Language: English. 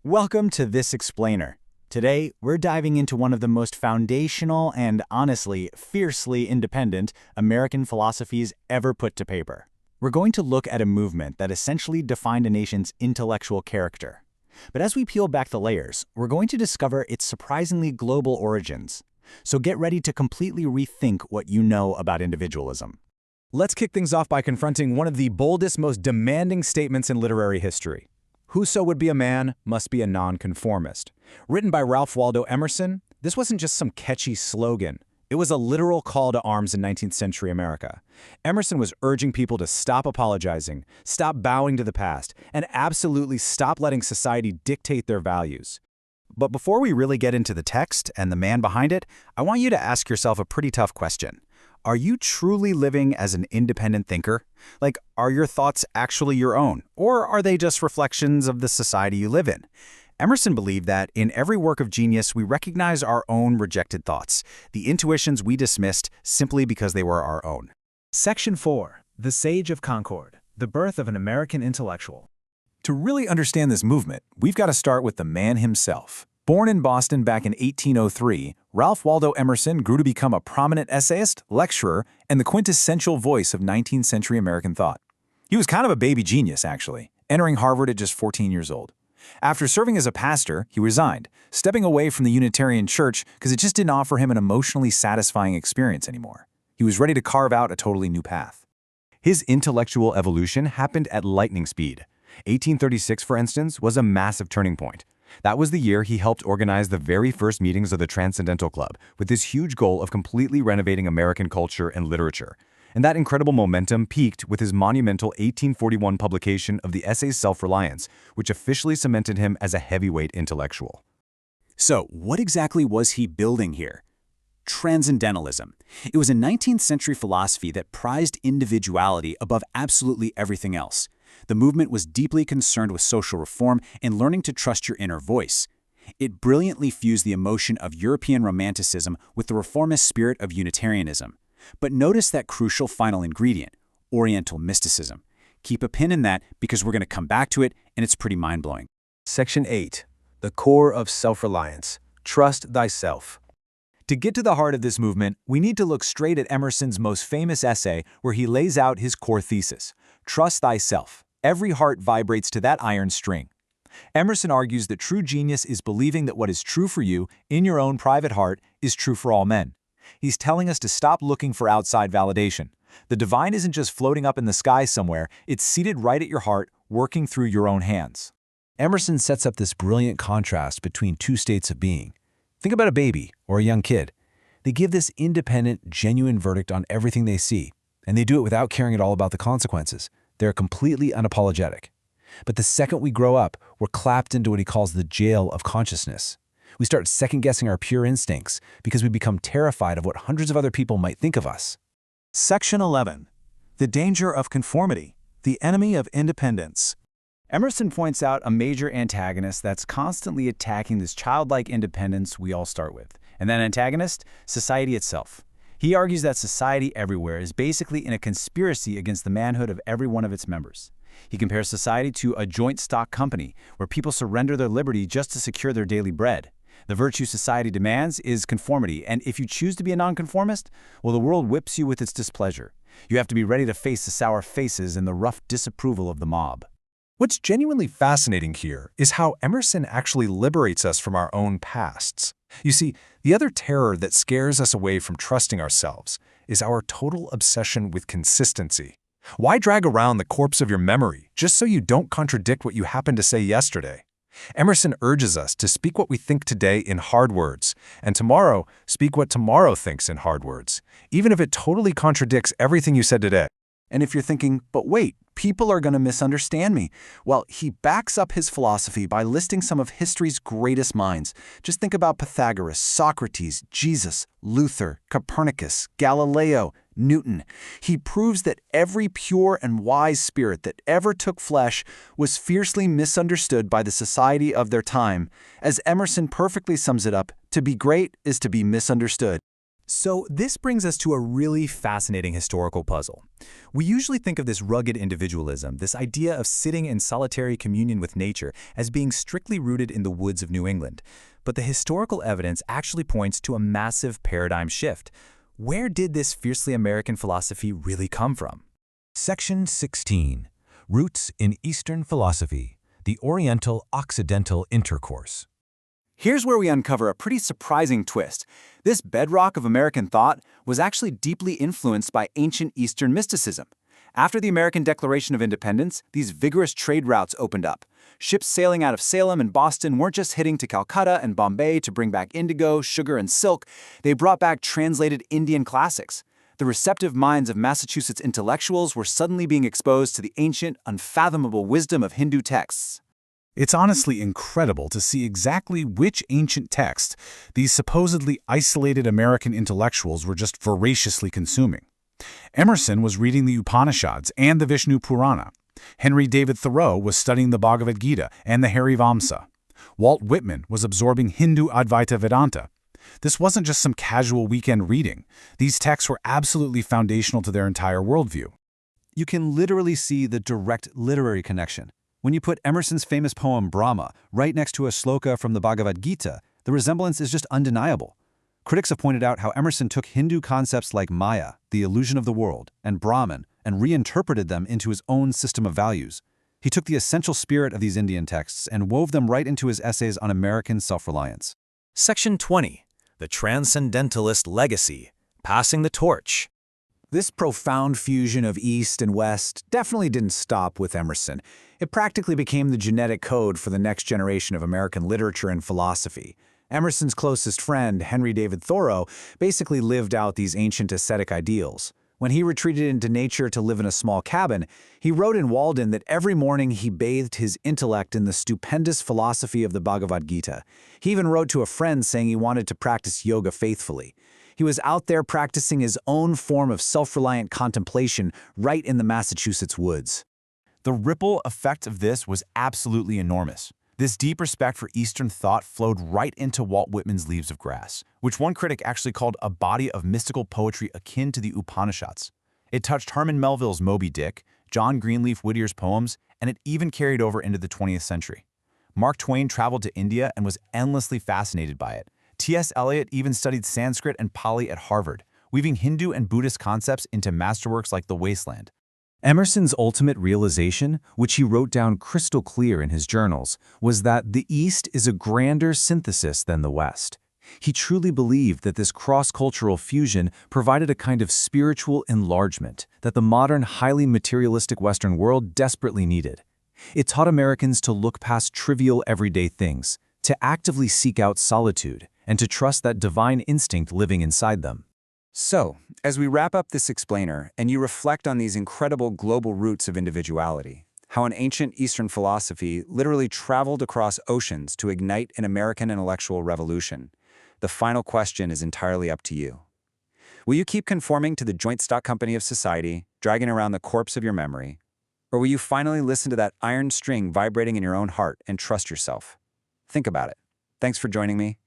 Welcome to This Explainer. Today, we're diving into one of the most foundational and, honestly, fiercely independent American philosophies ever put to paper. We're going to look at a movement that essentially defined a nation's intellectual character. But as we peel back the layers, we're going to discover its surprisingly global origins. So get ready to completely rethink what you know about individualism. Let's kick things off by confronting one of the boldest, most demanding statements in literary history. Whoso would be a man must be a nonconformist. Written by Ralph Waldo Emerson, this wasn't just some catchy slogan. It was a literal call to arms in 19th century America. Emerson was urging people to stop apologizing, stop bowing to the past, and absolutely stop letting society dictate their values. But before we really get into the text and the man behind it, I want you to ask yourself a pretty tough question. Are you truly living as an independent thinker? Like, are your thoughts actually your own, or are they just reflections of the society you live in? Emerson believed that in every work of genius, we recognize our own rejected thoughts, the intuitions we dismissed simply because they were our own. Section 4. The Sage of Concord. The Birth of an American Intellectual. To really understand this movement, we've got to start with the man himself. Born in Boston back in 1803, Ralph Waldo Emerson grew to become a prominent essayist, lecturer, and the quintessential voice of 19th century American thought. He was kind of a baby genius, actually, entering Harvard at just 14 years old. After serving as a pastor, he resigned, stepping away from the Unitarian Church because it just didn't offer him an emotionally satisfying experience anymore. He was ready to carve out a totally new path. His intellectual evolution happened at lightning speed. 1836, for instance, was a massive turning point. That was the year he helped organize the very first meetings of the Transcendental Club, with this huge goal of completely renovating American culture and literature. And that incredible momentum peaked with his monumental 1841 publication of the essay Self-Reliance, which officially cemented him as a heavyweight intellectual. So, what exactly was he building here? Transcendentalism. It was a 19th century philosophy that prized individuality above absolutely everything else. The movement was deeply concerned with social reform and learning to trust your inner voice. It brilliantly fused the emotion of European Romanticism with the reformist spirit of Unitarianism. But notice that crucial final ingredient, Oriental mysticism. Keep a pin in that because we're going to come back to it, and it's pretty mind-blowing. Section 8. The Core of Self-Reliance. Trust Thyself. To get to the heart of this movement, we need to look straight at Emerson's most famous essay where he lays out his core thesis, Trust Thyself. Every heart vibrates to that iron string. Emerson argues that true genius is believing that what is true for you in your own private heart is true for all men. He's telling us to stop looking for outside validation. The divine isn't just floating up in the sky somewhere, it's seated right at your heart, working through your own hands. Emerson sets up this brilliant contrast between two states of being. Think about a baby or a young kid. They give this independent, genuine verdict on everything they see, and they do it without caring at all about the consequences. They're completely unapologetic. But the second we grow up, we're clapped into what he calls the jail of consciousness. We start second-guessing our pure instincts because we become terrified of what hundreds of other people might think of us. Section 11. The Danger of Conformity. The Enemy of Independence. Emerson points out a major antagonist that's constantly attacking this childlike independence we all start with. And that antagonist? Society itself. He argues that society everywhere is basically in a conspiracy against the manhood of every one of its members. He compares society to a joint stock company where people surrender their liberty just to secure their daily bread. The virtue society demands is conformity, and if you choose to be a nonconformist, well, the world whips you with its displeasure. You have to be ready to face the sour faces and the rough disapproval of the mob. What's genuinely fascinating here is how Emerson actually liberates us from our own pasts. You see, the other terror that scares us away from trusting ourselves is our total obsession with consistency. Why drag around the corpse of your memory just so you don't contradict what you happened to say yesterday? Emerson urges us to speak what we think today in hard words, and tomorrow speak what tomorrow thinks in hard words, even if it totally contradicts everything you said today. And if you're thinking, but wait, people are going to misunderstand me. Well, he backs up his philosophy by listing some of history's greatest minds. Just think about Pythagoras, Socrates, Jesus, Luther, Copernicus, Galileo, Newton. He proves that every pure and wise spirit that ever took flesh was fiercely misunderstood by the society of their time. As Emerson perfectly sums it up, to be great is to be misunderstood. So this brings us to a really fascinating historical puzzle. We usually think of this rugged individualism, this idea of sitting in solitary communion with nature, as being strictly rooted in the woods of New England. But the historical evidence actually points to a massive paradigm shift. Where did this fiercely American philosophy really come from? Section 16. Roots in Eastern Philosophy, the Oriental-Occidental Intercourse. Here's where we uncover a pretty surprising twist. This bedrock of American thought was actually deeply influenced by ancient Eastern mysticism. After the American Declaration of Independence, these vigorous trade routes opened up. Ships sailing out of Salem and Boston weren't just heading to Calcutta and Bombay to bring back indigo, sugar, and silk. They brought back translated Indian classics. The receptive minds of Massachusetts intellectuals were suddenly being exposed to the ancient, unfathomable wisdom of Hindu texts. It's honestly incredible to see exactly which ancient text these supposedly isolated American intellectuals were just voraciously consuming. Emerson was reading the Upanishads and the Vishnu Purana. Henry David Thoreau was studying the Bhagavad Gita and the Harivamsa. Walt Whitman was absorbing Hindu Advaita Vedanta. This wasn't just some casual weekend reading. These texts were absolutely foundational to their entire worldview. You can literally see the direct literary connection. When you put Emerson's famous poem Brahma right next to a sloka from the Bhagavad Gita, the resemblance is just undeniable. Critics have pointed out how Emerson took Hindu concepts like Maya, the illusion of the world, and Brahman, and reinterpreted them into his own system of values. He took the essential spirit of these Indian texts and wove them right into his essays on American self-reliance. Section 20. The Transcendentalist Legacy, Passing the Torch. This profound fusion of East and West definitely didn't stop with Emerson. It practically became the genetic code for the next generation of American literature and philosophy. Emerson's closest friend, Henry David Thoreau, basically lived out these ancient ascetic ideals. When he retreated into nature to live in a small cabin, he wrote in Walden that every morning he bathed his intellect in the stupendous philosophy of the Bhagavad Gita. He even wrote to a friend saying he wanted to practice yoga faithfully. He was out there practicing his own form of self-reliant contemplation right in the Massachusetts woods. The ripple effect of this was absolutely enormous. This deep respect for Eastern thought flowed right into Walt Whitman's Leaves of Grass, which one critic actually called a body of mystical poetry akin to the Upanishads. It touched Herman Melville's Moby Dick, John Greenleaf Whittier's poems, and it even carried over into the 20th century. Mark Twain traveled to India and was endlessly fascinated by it. T.S. Eliot even studied Sanskrit and Pali at Harvard, weaving Hindu and Buddhist concepts into masterworks like The Wasteland. Emerson's ultimate realization, which he wrote down crystal clear in his journals, was that the East is a grander synthesis than the West. He truly believed that this cross-cultural fusion provided a kind of spiritual enlargement that the modern, highly materialistic Western world desperately needed. It taught Americans to look past trivial everyday things, to actively seek out solitude, and to trust that divine instinct living inside them. So, as we wrap up this explainer and you reflect on these incredible global roots of individuality, how an ancient Eastern philosophy literally traveled across oceans to ignite an American intellectual revolution, the final question is entirely up to you. Will you keep conforming to the joint stock company of society, dragging around the corpse of your memory? Or will you finally listen to that iron string vibrating in your own heart and trust yourself? Think about it. Thanks for joining me.